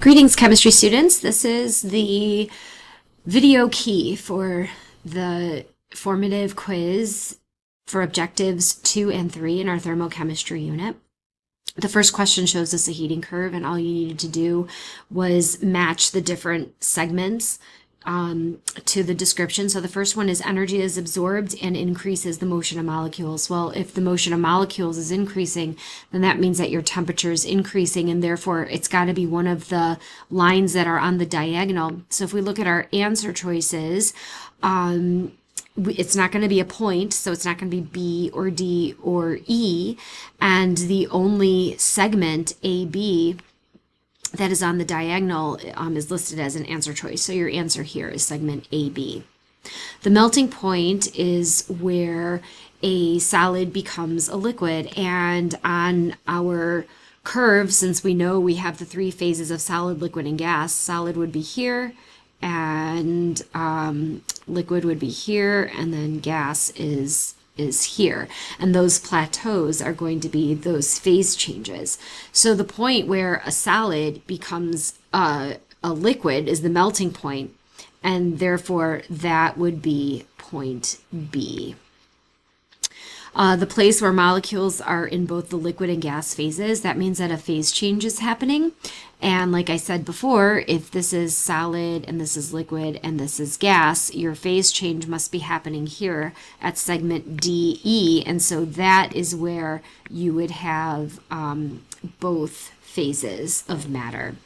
Greetings, chemistry students. This is the video key for the formative quiz for objectives 2 and 3 in our thermochemistry unit. The first question shows us a heating curve, and all you needed to do was match the different segments to the description. So the first one is energy is absorbed and increases the motion of molecules. Well, if the motion of molecules is increasing, then that means that your temperature is increasing, and therefore it's got to be one of the lines that are on the diagonal. So if we look at our answer choices, it's not going to be a point, so it's not going to be B or D or E, and the only segment AB that is on the diagonal is listed as an answer choice. So your answer here is segment AB. The melting point is where a solid becomes a liquid, and on our curve, since we know we have the three phases of solid, liquid, and gas, solid would be here, and liquid would be here, and then gas is here, and those plateaus are going to be those phase changes. So the point where a solid becomes a liquid is the melting point, and therefore that would be point B. The place where molecules are in both the liquid and gas phases, that means that a phase change is happening. And like I said before, if this is solid and this is liquid and this is gas, your phase change must be happening here at segment DE. And so that is where you would have both phases of matter.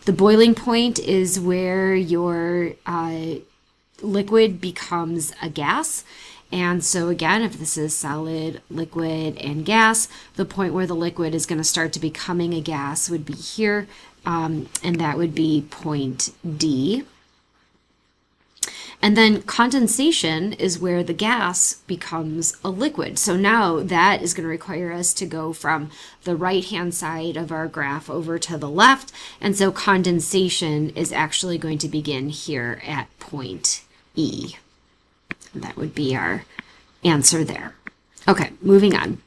The boiling point is where your liquid becomes a gas. And so again, if this is solid, liquid, and gas, the point where the liquid is going to start to becoming a gas would be here, and that would be point D. And then condensation is where the gas becomes a liquid. So now that is going to require us to go from the right-hand side of our graph over to the left. And so condensation is actually going to begin here at point E. That would be our answer there. Okay, moving on.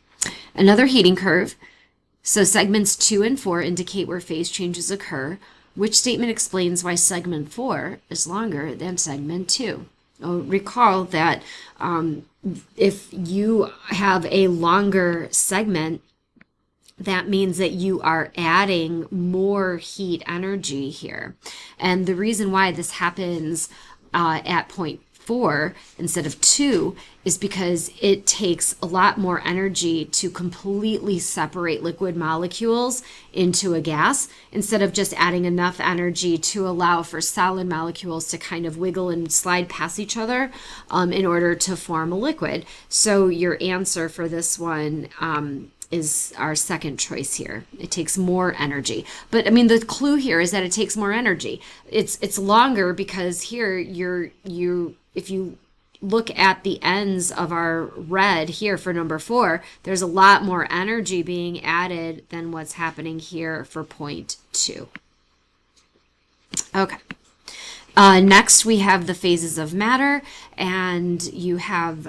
Another heating curve. So segments 2 and 4 indicate where phase changes occur. Which statement explains why segment 4 is longer than segment 2? Recall that if you have a longer segment, that means that you are adding more heat energy here. And the reason why this happens at point 4 instead of 2 is because it takes a lot more energy to completely separate liquid molecules into a gas, instead of just adding enough energy to allow for solid molecules to kind of wiggle and slide past each other in order to form a liquid. So your answer for this one is our second choice here. It takes more energy. But I mean, the clue here is that it takes more energy. It's longer because here if you look at the ends of our red here for number 4, there's a lot more energy being added than what's happening here for point 2. Okay. Next, we have the phases of matter, and you have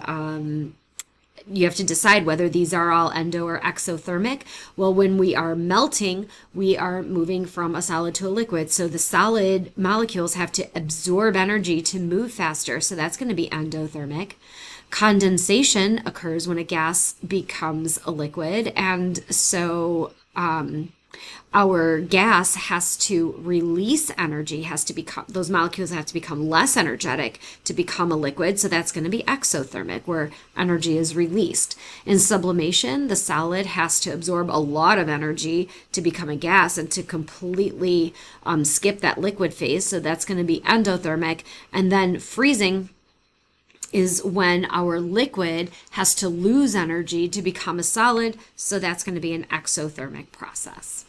to decide whether these are all endo or exothermic. Well, when we are melting, we are moving from a solid to a liquid. So the solid molecules have to absorb energy to move faster. So that's going to be endothermic. Condensation occurs when a gas becomes a liquid. And so our gas has to release energy, those molecules have to become less energetic to become a liquid. So that's going to be exothermic, where energy is released. In sublimation, the solid has to absorb a lot of energy to become a gas and to completely skip that liquid phase. So that's going to be endothermic. And then freezing is when our liquid has to lose energy to become a solid. So that's going to be an exothermic process.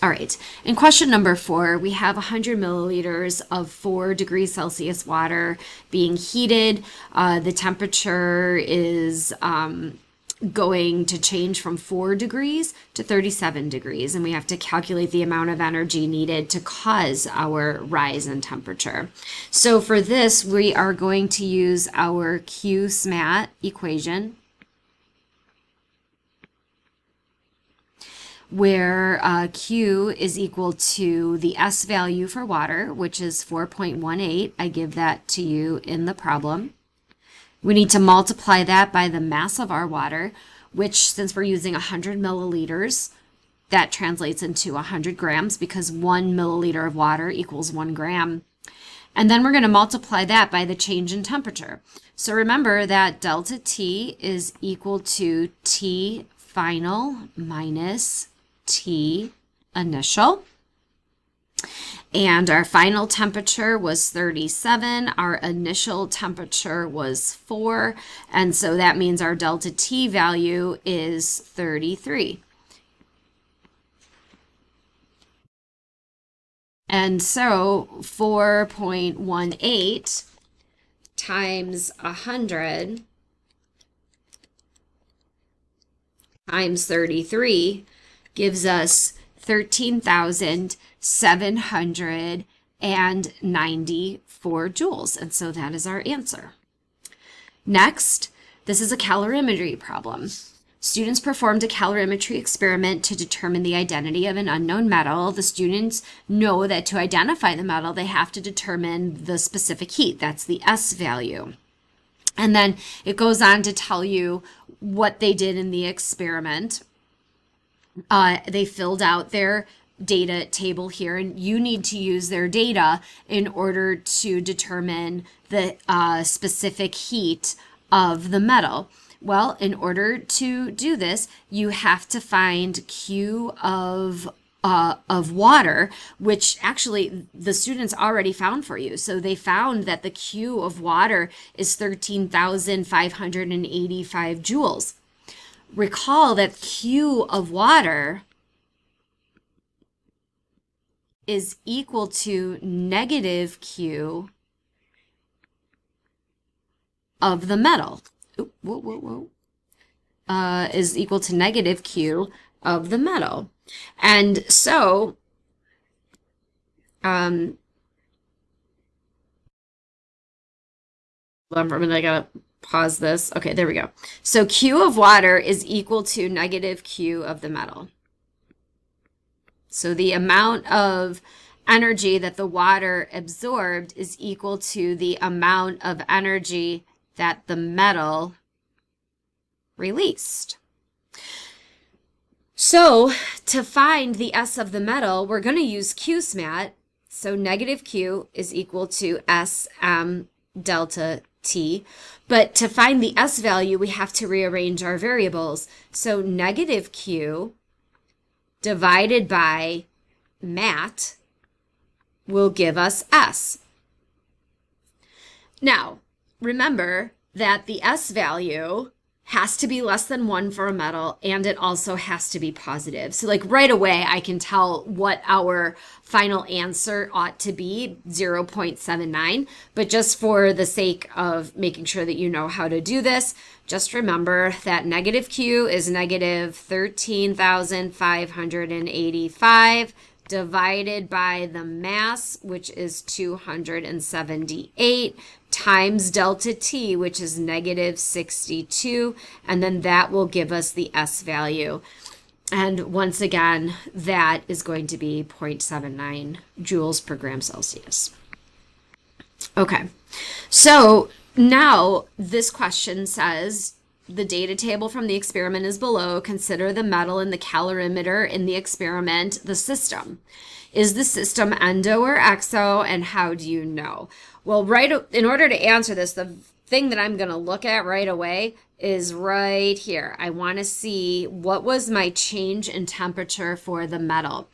All right, in question number 4, we have 100 milliliters of 4 degrees Celsius water being heated. The temperature is going to change from 4 degrees to 37 degrees, and we have to calculate the amount of energy needed to cause our rise in temperature. So for this, we are going to use our Q-SMAT equation. where Q is equal to the S value for water, which is 4.18. I give that to you in the problem. We need to multiply that by the mass of our water, which, since we're using 100 milliliters, that translates into 100 grams because 1 milliliter of water equals 1 gram. And then we're going to multiply that by the change in temperature. So remember that delta T is equal to T final minus T initial. And our final temperature was 37. Our initial temperature was 4. And so that means our delta T value is 33. And so 4.18 times 100 times 33 gives us 13,794 joules. And so that is our answer. Next, this is a calorimetry problem. Students performed a calorimetry experiment to determine the identity of an unknown metal. The students know that to identify the metal, they have to determine the specific heat. That's the S value. And then it goes on to tell you what they did in the experiment. They filled out their data table here, and you need to use their data in order to determine the specific heat of the metal. Well, in order to do this, you have to find Q of water, which actually the students already found for you. So they found that the Q of water is 13,585 joules. Recall that Q of water is equal to negative Q of the metal. Is equal to negative Q of the metal. And so, I gotta pause this. Okay, there we go. So Q of water is equal to negative Q of the metal. So the amount of energy that the water absorbed is equal to the amount of energy that the metal released. So to find the S of the metal, we're going to use QSMAT. So negative Q is equal to SM delta T. But to find the S value, we have to rearrange our variables. So negative Q divided by MAT will give us S. Now, remember that the S value has to be less than 1 for a metal, and it also has to be positive. So like right away, I can tell what our final answer ought to be, 0.79. But just for the sake of making sure that you know how to do this, just remember that negative Q is negative 13,585 divided by the mass, which is 278, times delta T, which is negative 62, and then that will give us the S value. And once again, that is going to be 0.79 joules per gram Celsius. Okay, so now this question says, the data table from the experiment is below. Consider the metal in the calorimeter in the experiment the system. Is the system endo or exo, and how do you know? Well, in order to answer this, the thing that I'm going to look at right away is right here. I want to see what was my change in temperature for the metal.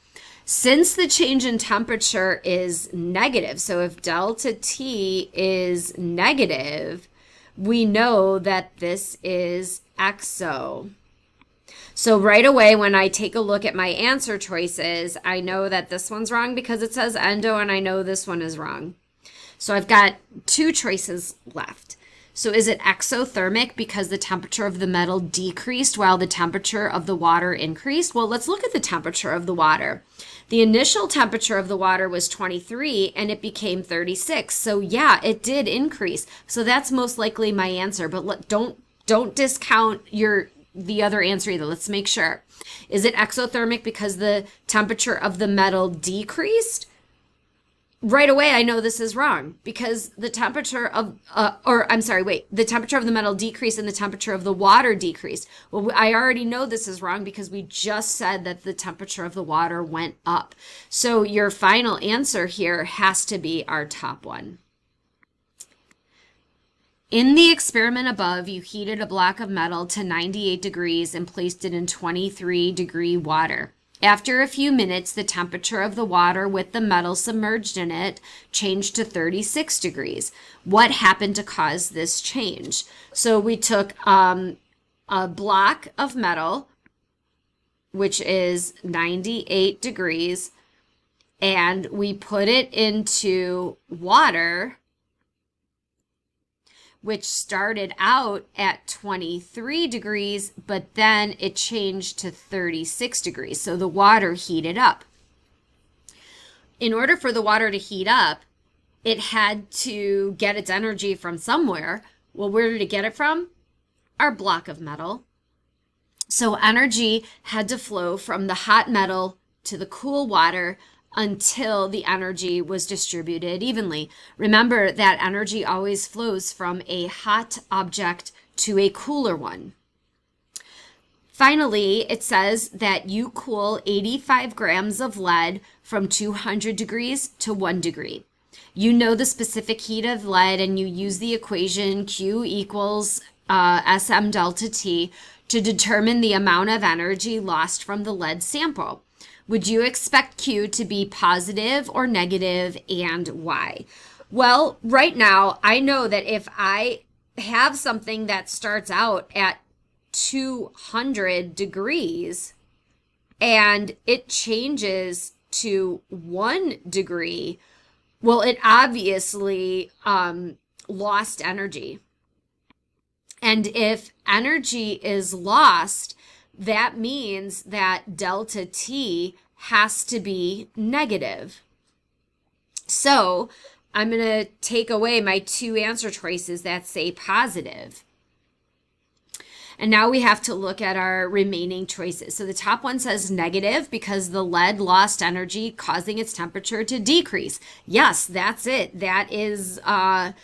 Since the change in temperature is negative, so if delta T is negative, we know that this is exo. So right away, when I take a look at my answer choices, I know that this one's wrong because it says endo, and I know this one is wrong. So I've got 2 choices left. So is it exothermic because the temperature of the metal decreased while the temperature of the water increased? Well, let's look at the temperature of the water. The initial temperature of the water was 23 and it became 36. So yeah, it did increase. So that's most likely my answer, but don't discount your the other answer either. Let's make sure. Is it exothermic because the temperature of the metal decreased? Right away, I know this is wrong because the temperature of, the temperature of the metal decreased and the temperature of the water decreased. Well, I already know this is wrong because we just said that the temperature of the water went up. So your final answer here has to be our top one. In the experiment above, you heated a block of metal to 98 degrees and placed it in 23-degree water. After a few minutes, the temperature of the water with the metal submerged in it changed to 36 degrees. What happened to cause this change? So we took a block of metal, which is 98 degrees, and we put it into water, which started out at 23 degrees, but then it changed to 36 degrees. So the water heated up. In order for the water to heat up, it had to get its energy from somewhere. Well, where did it get it from? Our block of metal. So energy had to flow from the hot metal to the cool water until the energy was distributed evenly. Remember that energy always flows from a hot object to a cooler one. Finally, it says that you cool 85 grams of lead from 200 degrees to 1 degree. You know the specific heat of lead and you use the equation Q equals SM delta T to determine the amount of energy lost from the lead sample. Would you expect Q to be positive or negative, and why? Well, right now, I know that if I have something that starts out at 200 degrees and it changes to 1 degree, well, it obviously lost energy. And if energy is lost, that means that delta T has to be negative. So I'm going to take away my two answer choices that say positive. And now we have to look at our remaining choices. So the top one says negative because the lead lost energy, causing its temperature to decrease. Yes, that's it. That is our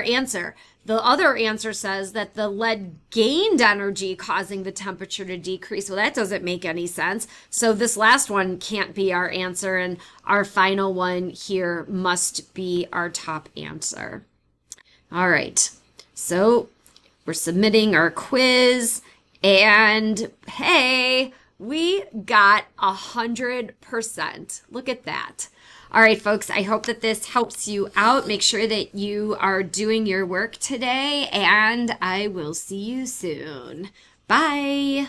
answer. The other answer says that the lead gained energy, causing the temperature to decrease. Well, that doesn't make any sense. So this last one can't be our answer, and our final one here must be our top answer. All right. So we're submitting our quiz, and hey, we got 100%. Look at that. All right, folks, I hope that this helps you out. Make sure that you are doing your work today, and I will see you soon. Bye.